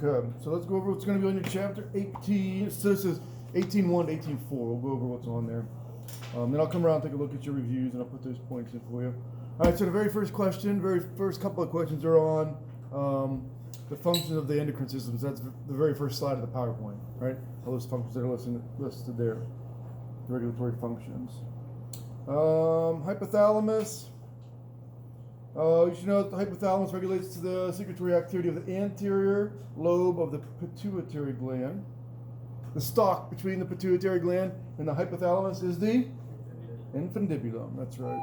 Okay, so let's go over what's going to be on your chapter 18. So this is 18.1 to 18.4. We'll go over what's on there. Then I'll come around and take a look at your reviews, and I'll put those points in for you. All right, so the very first couple of questions are on the functions of the endocrine systems. That's the very first slide of the PowerPoint, right? All those functions that are listed there, the regulatory functions. Hypothalamus. You should know that the hypothalamus regulates the secretory activity of the anterior lobe of the pituitary gland. The stalk between the pituitary gland and the hypothalamus is the infundibulum. That's right.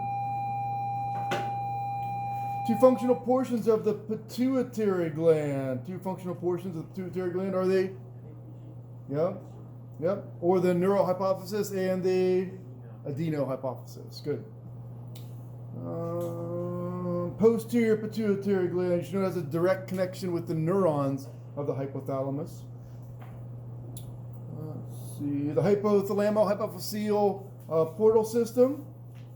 Two functional portions of the pituitary gland. Two functional portions of the pituitary gland are the or the neural hypophysis and the adeno hypophysis. Good. Posterior pituitary gland, you should know, has a direct connection with the neurons of the hypothalamus. Let's see, the hypothalamo-hypophyseal portal system.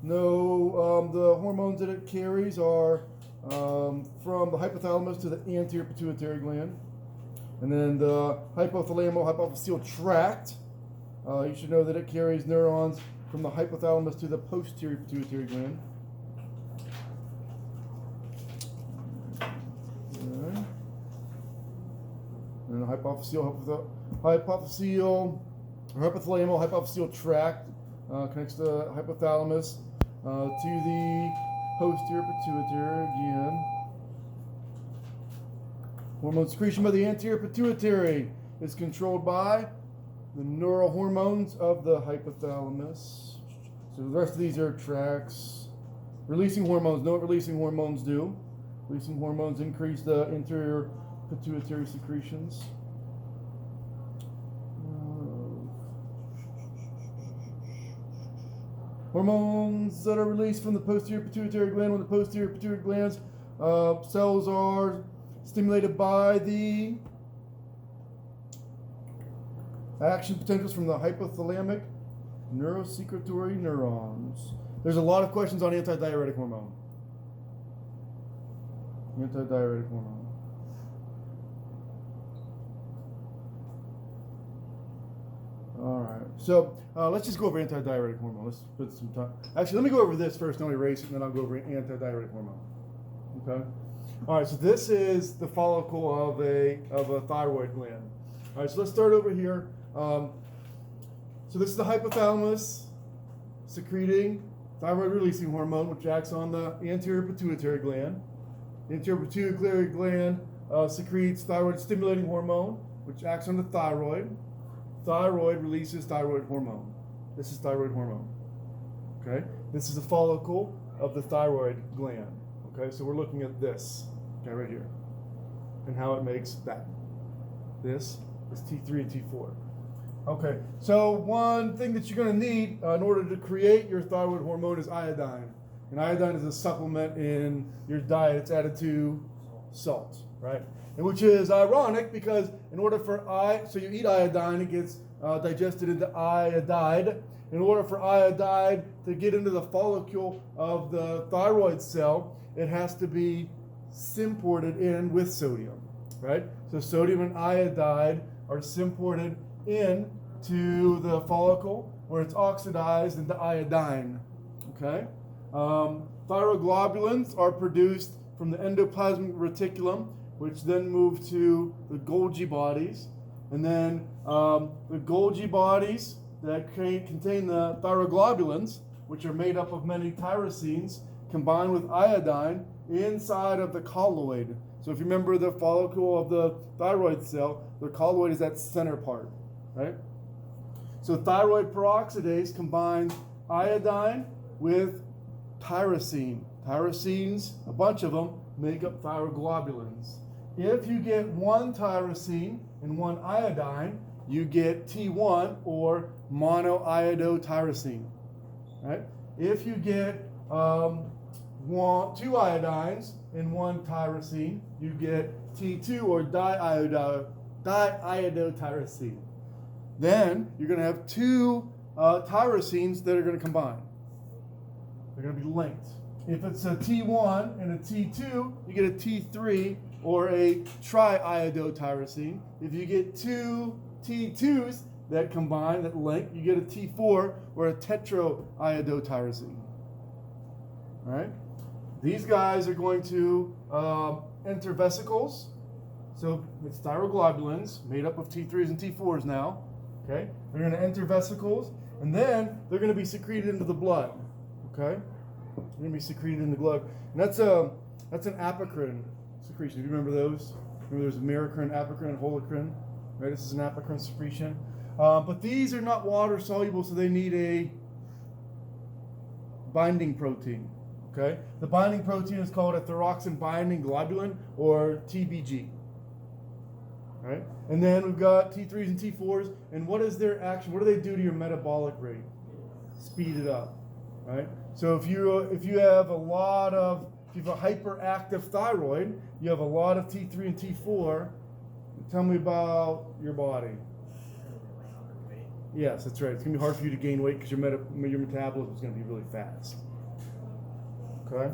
No, the hormones that it carries are from the hypothalamus to the anterior pituitary gland. And then the hypothalamo-hypophyseal tract, you should know that it carries neurons from the hypothalamus to the posterior pituitary gland. And the hypothalamo-hypophyseal tract connects the hypothalamus to the posterior pituitary again. Hormone secretion by the anterior pituitary is controlled by the neural hormones of the hypothalamus. So the rest of these are tracts. Releasing hormones. Know what releasing hormones do? Releasing hormones increase the anterior pituitary secretions. Hormones that are released from the posterior pituitary gland. When the posterior pituitary gland's cells are stimulated by the action potentials from the hypothalamic neurosecretory neurons. There's a lot of questions on antidiuretic hormone. Antidiuretic hormone. All right, so let's just go over antidiuretic hormone. Let's put some time. Actually, let me go over this first, and I'll erase it, and then I'll go over antidiuretic hormone. Okay. All right, so this is the follicle of a thyroid gland. All right, so let's start over here. So this is the hypothalamus secreting thyroid-releasing hormone, which acts on the anterior pituitary gland. The anterior pituitary gland secretes thyroid-stimulating hormone, which acts on the thyroid. Thyroid releases thyroid hormone. This is thyroid hormone. Okay? This is the follicle of the thyroid gland. Okay? So we're looking at this, okay, right here, and how it makes that. This is T3 and T4. Okay, so one thing that you're going to need in order to create your thyroid hormone is iodine. And iodine is a supplement in your diet. It's added to salt, right? And which is ironic because in order for so you eat iodine, it gets digested into iodide. In order for iodide to get into the follicle of the thyroid cell, it has to be symported in with sodium, right? So sodium and iodide are symported into the follicle where it's oxidized into iodine, okay? Thyroglobulins are produced from the endoplasmic reticulum, which then move to the Golgi bodies. And then the Golgi bodies that contain the thyroglobulins, which are made up of many tyrosines, combine with iodine inside of the colloid. So if you remember the follicle of the thyroid cell, the colloid is that center part, right? So thyroid peroxidase combines iodine with tyrosine. Tyrosines, a bunch of them, make up thyroglobulins. If you get one tyrosine and one iodine, you get T1 or monoiodotyrosine, right? If you get two iodines and one tyrosine, you get T2 or diiodotyrosine. Then you're going to have two tyrosines that are going to combine. They're going to be linked. If it's a T1 and a T2, you get a T3 or a triiodotyrosine. If you get two T2s that combine, that link, you get a T4 or a tetraiodotyrosine. All right? These guys are going to enter vesicles. So it's thyroglobulins made up of T3s and T4s now. Okay? They're going to enter vesicles, and then they're going to be secreted into the blood. Okay? They're going to be secreted in the blood. And that's an apocrine secretion. Do you remember those? Remember there's merocrine, apocrine, and holocrine? Right? This is an apocrine secretion. But these are not water soluble, so they need a binding protein. Okay? The binding protein is called a thyroxine binding globulin, or TBG. Right? And then we've got T3s and T4s, and what is their action? What do they do to your metabolic rate? Speed it up. Right? So if you have a hyperactive thyroid, you have a lot of T3 and T4. Tell me about your body. Yes, that's right. It's going to be hard for you to gain weight because your metabolism is going to be really fast. Okay?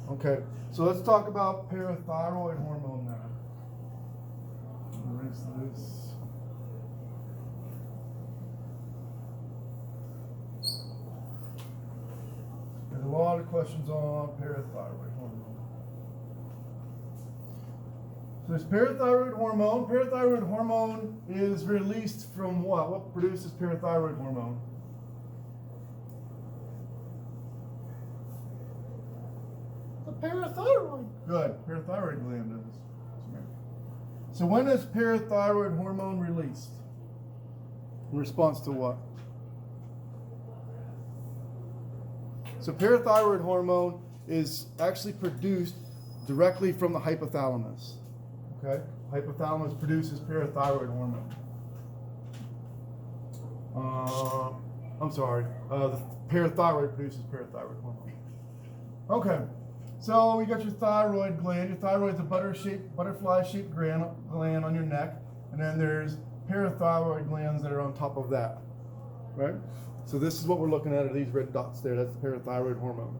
Okay, so let's talk about parathyroid hormone now. Erase this. There's a lot of questions on parathyroid hormone. So there's parathyroid hormone. Parathyroid hormone is released from what? What produces parathyroid hormone? The parathyroid. Good. Parathyroid gland is. So when is parathyroid hormone released? In response to what? So parathyroid hormone is actually produced directly from the hypothalamus. Okay? Hypothalamus produces parathyroid hormone. The parathyroid produces parathyroid hormone. Okay. So you got your thyroid gland. Your thyroid is a butterfly-shaped gland on your neck, and then there's parathyroid glands that are on top of that, right? So this is what we're looking at, are these red dots there. That's the parathyroid hormone,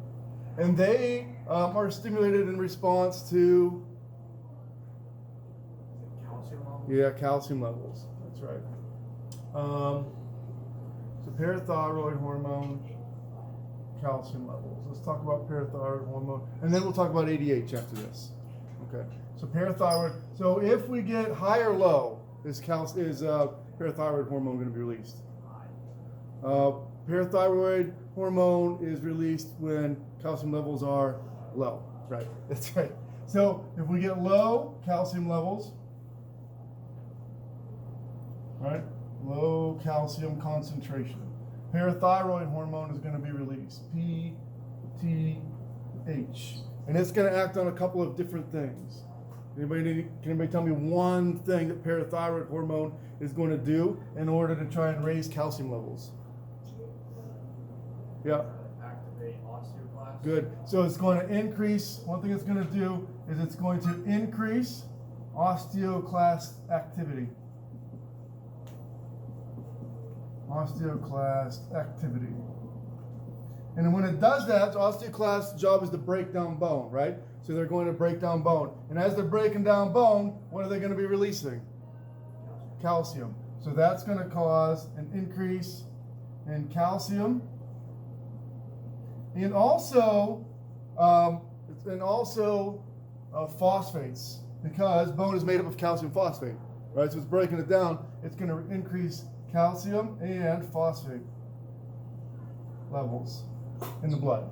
and they are stimulated in response to calcium levels. Yeah, calcium levels. That's right. So parathyroid hormone. Calcium levels. Let's talk about parathyroid hormone, and then we'll talk about ADH after this. Okay. So parathyroid. So if we get high or low, is parathyroid hormone going to be released? Parathyroid hormone is released when calcium levels are low. Right. That's right. So if we get low calcium levels, right, low calcium concentration, parathyroid hormone is going to be released, PTH, and it's going to act on a couple of different things. Can anybody tell me one thing that parathyroid hormone is going to do in order to try and raise calcium levels? Yeah. Activate osteoclasts. Good. So it's going to increase. One thing it's going to do is it's going to increase osteoclast activity. Osteoclast activity. And when it does that, osteoclast's job is to break down bone, right? So they're going to break down bone. And as they're breaking down bone, what are they going to be releasing? Calcium. So that's going to cause an increase in calcium. And also phosphates, because bone is made up of calcium phosphate, right? So it's breaking it down. It's going to increase calcium and phosphate levels in the blood.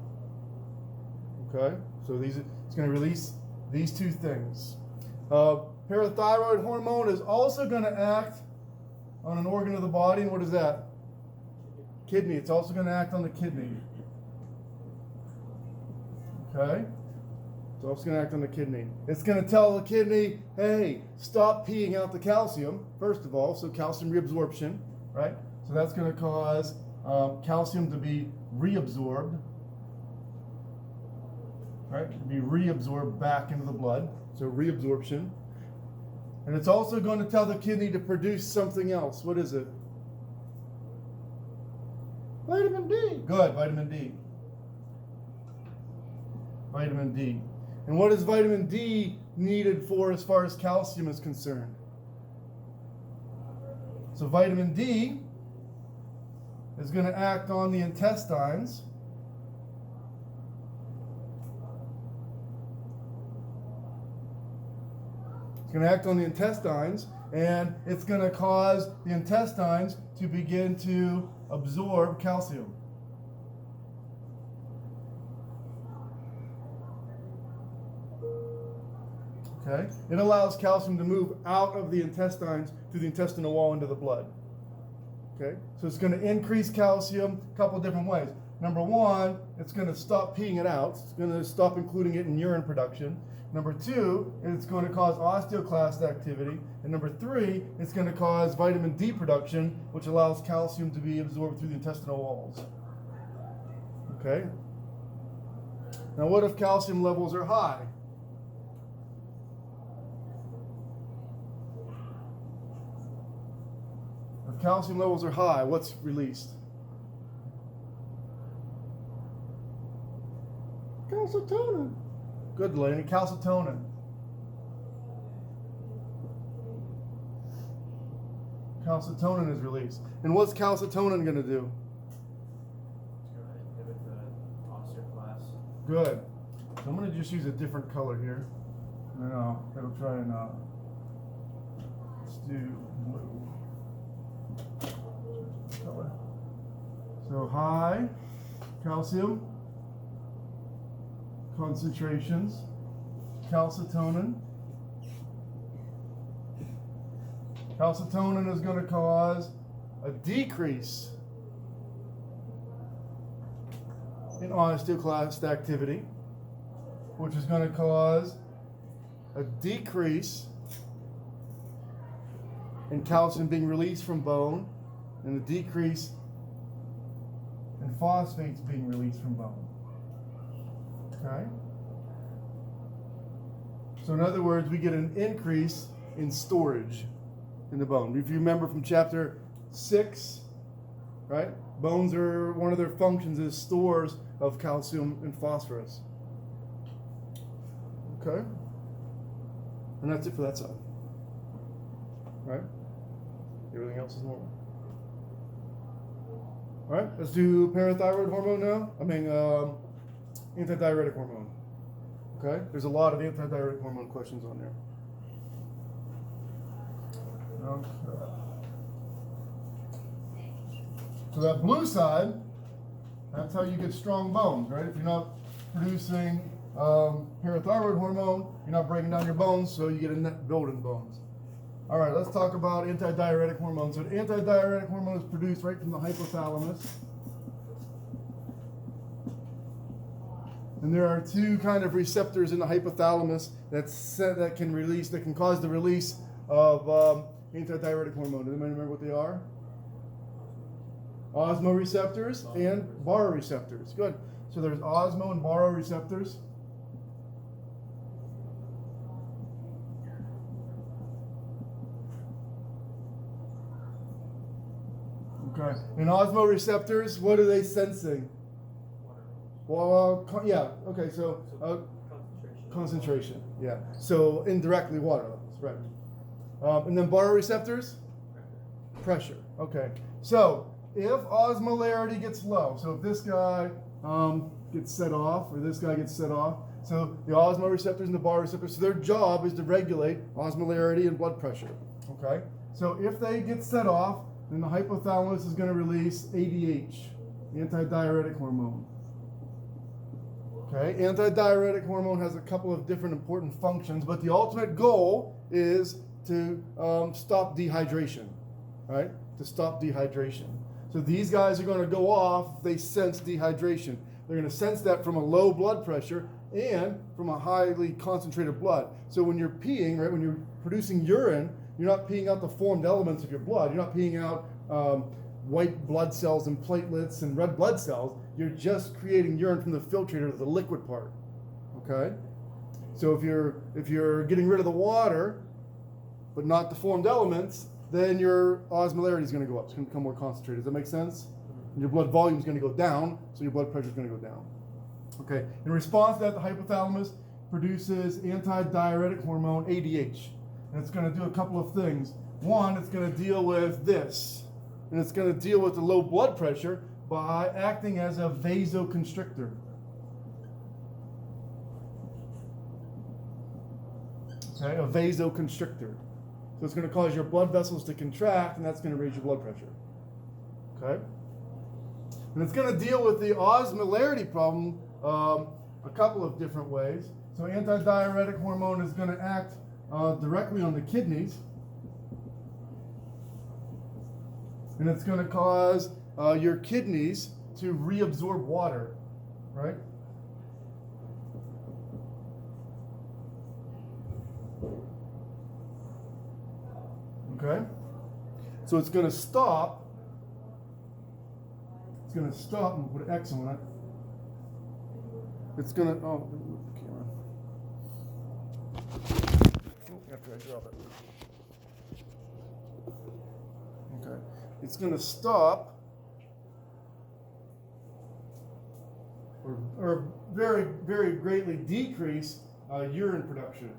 Okay, so it's going to release these two things. Parathyroid hormone is also going to act on an organ of the body, and what is that? Kidney. It's also going to act on the kidney. Okay, it's also going to act on the kidney. It's going to tell the kidney, hey, stop peeing out the calcium, first of all, so calcium reabsorption. Right? So that's going to cause calcium to be reabsorbed, right? To be reabsorbed back into the blood. So reabsorption. And it's also going to tell the kidney to produce something else. What is it? Vitamin D. Good, vitamin D. Vitamin D. And what does vitamin D needed for as far as calcium is concerned. So vitamin D is going to act on the intestines. It's going to act on the intestines, and it's going to cause the intestines to begin to absorb calcium. Okay? It allows calcium to move out of the intestines through the intestinal wall into the blood. Okay? So it's going to increase calcium a couple of different ways. Number one, it's going to stop peeing it out. It's going to stop including it in urine production. Number two, it's going to cause osteoclast activity. And number three, it's going to cause vitamin D production, which allows calcium to be absorbed through the intestinal walls. Okay? Now, what if calcium levels are high? If calcium levels are high, what's released? Calcitonin. Good, Delaney. Calcitonin. Calcitonin is released. And what's calcitonin going to do? It's going to inhibit the osteoclast. Good. So I'm going to just use a different color here. No, it'll try and let's do blue. Color. So high calcium concentrations, calcitonin. Calcitonin is going to cause a decrease in osteoclast activity, which is going to cause a decrease in calcium being released from bone and a decrease in phosphates being released from bone. Okay? So in other words, we get an increase in storage in the bone. If you remember from chapter 6, right? Bones are, one of their functions is stores of calcium and phosphorus. Okay? And that's it for that side. Right? Everything else is normal. All right, let's do parathyroid hormone now. Anti-diuretic hormone. Okay? There's a lot of anti-diuretic hormone questions on there. Okay. So that blue side, that's how you get strong bones, right? If you're not producing parathyroid hormone, you're not breaking down your bones, so you get a net building bones. All right, let's talk about anti-diuretic hormone. So anti-diuretic hormone is produced right from the hypothalamus. And there are two kind of receptors in the hypothalamus that can cause the release of anti-diuretic hormone. Does anybody remember what they are? Osmo receptors and baroreceptors. Good. So there's osmo and baroreceptors. Okay. And osmo receptors, what are they sensing? Well, yeah. Okay. So concentration. Yeah. So indirectly water levels, right? And then baroreceptors, pressure. Okay. So if osmolarity gets low, so if this guy gets set off or this guy gets set off, so the osmo receptors and the baroreceptors, so their job is to regulate osmolarity and blood pressure. Okay. So if they get set off, then the hypothalamus is going to release ADH, anti-diuretic hormone. Okay, anti-diuretic hormone has a couple of different important functions, but the ultimate goal is to stop dehydration, right? To stop dehydration. So these guys are going to go off if they sense dehydration. They're going to sense that from a low blood pressure and from a highly concentrated blood. So when you're peeing, right, when you're producing urine, you're not peeing out the formed elements of your blood. You're not peeing out white blood cells and platelets and red blood cells. You're just creating urine from the filtrator, the liquid part. Okay? So if you're getting rid of the water, but not the formed elements, then your osmolarity is going to go up. It's going to become more concentrated. Does that make sense? And your blood volume is going to go down, so your blood pressure is going to go down. Okay. In response to that, the hypothalamus produces anti-diuretic hormone, ADH. And it's going to do a couple of things. One, it's going to deal with this. And it's going to deal with the low blood pressure by acting as a vasoconstrictor. Okay, a vasoconstrictor. So it's going to cause your blood vessels to contract, and that's going to raise your blood pressure. Okay? And it's going to deal with the osmolarity problem a couple of different ways. So anti-diuretic hormone is going to act directly on the kidneys. And it's going to cause your kidneys to reabsorb water, right? Okay? So it's going to stop. It's going to stop and put an X on it. It's going to, oh, the camera. Oh, after I drop it. Okay. It's going to stop or very, very greatly decrease urine production.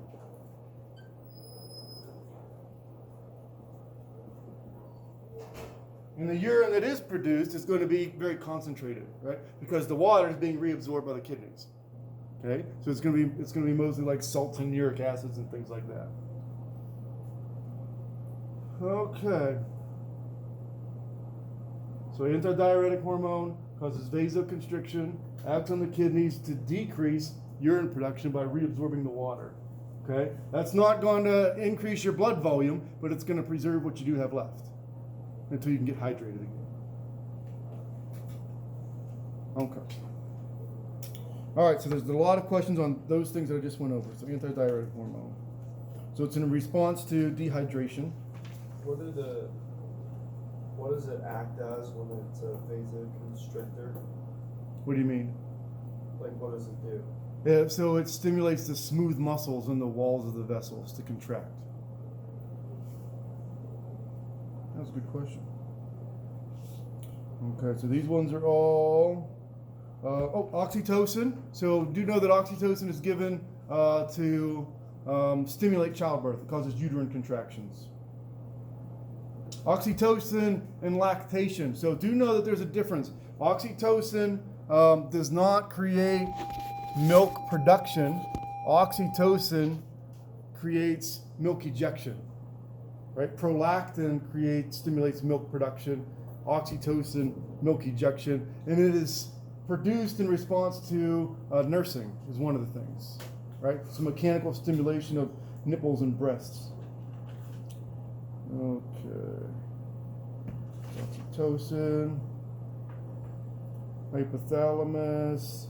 And the urine that is produced is going to be very concentrated, right? Because the water is being reabsorbed by the kidneys. Okay, so it's going to be mostly like salts and uric acids and things like that. Okay. So anti-diuretic hormone causes vasoconstriction, acts on the kidneys to decrease urine production by reabsorbing the water. Okay, that's not going to increase your blood volume, but it's going to preserve what you do have left until you can get hydrated again. Okay. All right, so there's a lot of questions on those things that I just went over. So anti-diuretic hormone. So it's in response to dehydration. What does it act as when it's a vasoconstrictor? What do you mean? Like, what does it do? Yeah, so it stimulates the smooth muscles in the walls of the vessels to contract. That's a good question. Okay, so these ones are all... oxytocin. So do know that oxytocin is given to stimulate childbirth. It causes uterine contractions. Oxytocin and lactation. So do know that there's a difference. Oxytocin does not create milk production. Oxytocin creates milk ejection. Right? Prolactin stimulates milk production. Oxytocin, milk ejection. And it is produced in response to nursing is one of the things, right? So mechanical stimulation of nipples and breasts. Okay. Oxytocin, hypothalamus.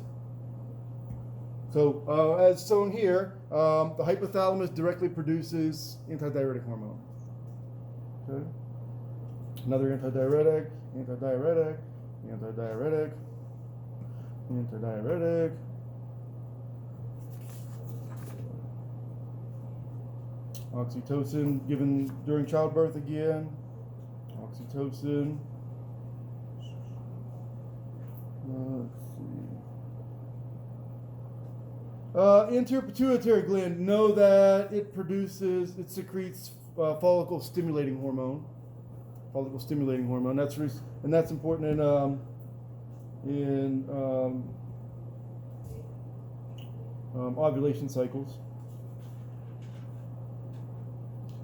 So as shown here, the hypothalamus directly produces antidiuretic hormone. Okay. Another antidiuretic, antidiuretic, antidiuretic. Antidiuretic. Oxytocin given during childbirth again. Oxytocin. Let's see. Anterior pituitary gland. Know that it secretes follicle stimulating hormone. Follicle stimulating hormone. That's important in ovulation cycles.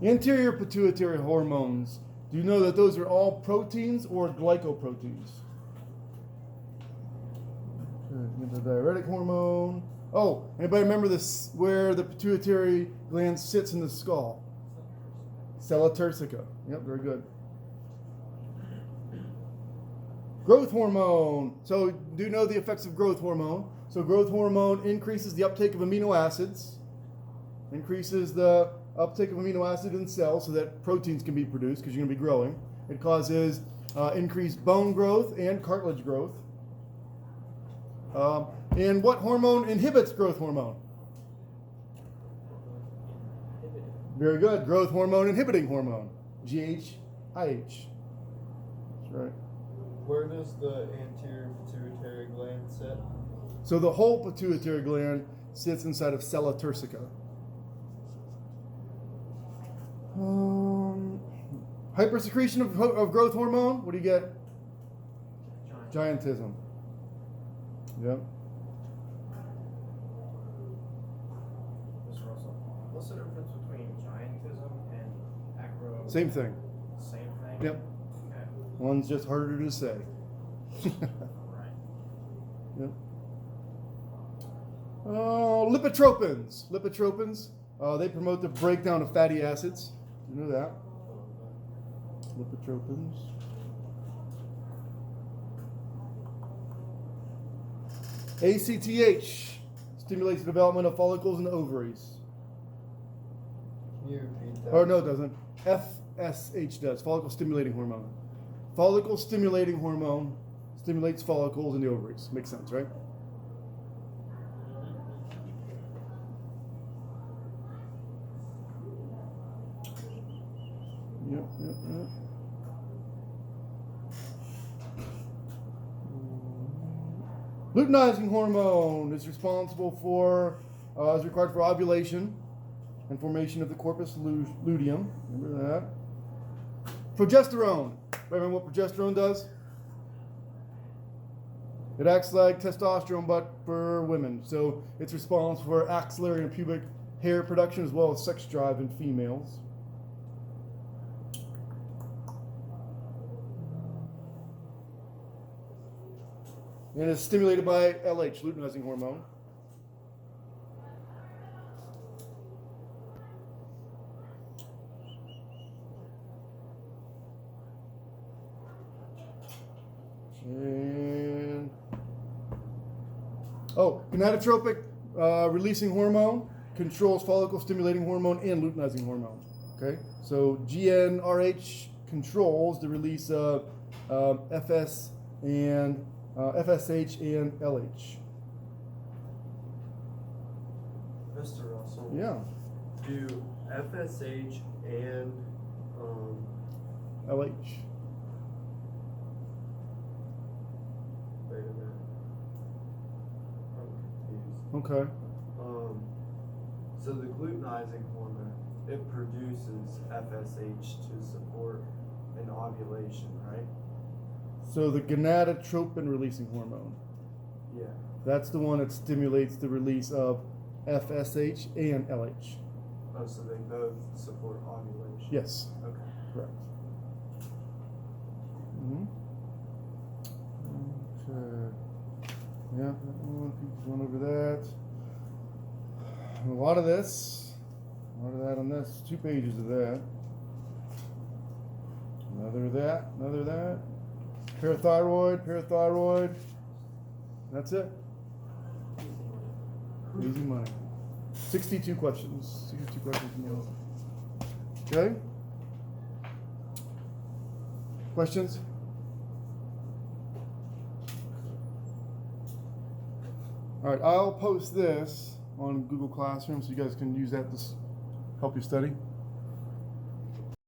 Anterior pituitary hormones. Do you know that those are all proteins or glycoproteins? Antidiuretic hormone. Oh, anybody remember this? Where the pituitary gland sits in the skull? Sella turcica. Yep, very good. Growth hormone. So do you know the effects of growth hormone? So growth hormone increases the uptake of amino acids, increases the uptake of amino acid in cells so that proteins can be produced because you're going to be growing. It causes increased bone growth and cartilage growth. And what hormone inhibits growth hormone? Very good. Growth hormone inhibiting hormone. GHIH. That's right. Where does the anterior pituitary gland sit? So the whole pituitary gland sits inside of sella turcica. Hypersecretion of growth hormone. What do you get? Giantism. Yep. Mr. Russell, what's the difference between giantism and acro? Same thing. Same thing? Yep. Okay. One's just harder to say. Right. Yep. Lipotropins. Lipotropins. They promote the breakdown of fatty acids. You know that. Lipotropins. ACTH stimulates the development of follicles in the ovaries. Can you repeat that? Or no, it doesn't. FSH does. Follicle stimulating hormone. Follicle stimulating hormone stimulates follicles in the ovaries. Makes sense, right? Yep. Luteinizing hormone is responsible for, is required for ovulation and formation of the corpus luteum. Remember that? Progesterone. Remember what progesterone does? It acts like testosterone, but for women. So it's responsible for axillary and pubic hair production as well as sex drive in females. And it's stimulated by LH, luteinizing hormone. And gonadotropic releasing hormone controls follicle stimulating hormone and luteinizing hormone. Okay, so GnRH controls the release of FSH and LH. Mr. Russell. Yeah. Do FSH and LH. wait a minute. I'm confused. Okay. So the glutenizing hormone, it produces FSH to support an ovulation, right? So the gonadotropin releasing hormone. Yeah. That's the one that stimulates the release of FSH and LH. Oh, so they both support ovulation. Yes, Okay. correct. Okay. Yeah, that one over that. A lot of this. A lot of that on this. 2 pages of that. Another of that. Another of that. Parathyroid. That's it. Easy money. 62 questions. 62 questions from you. Okay? Questions? All right, I'll post this on Google Classroom so you guys can use that to help you study.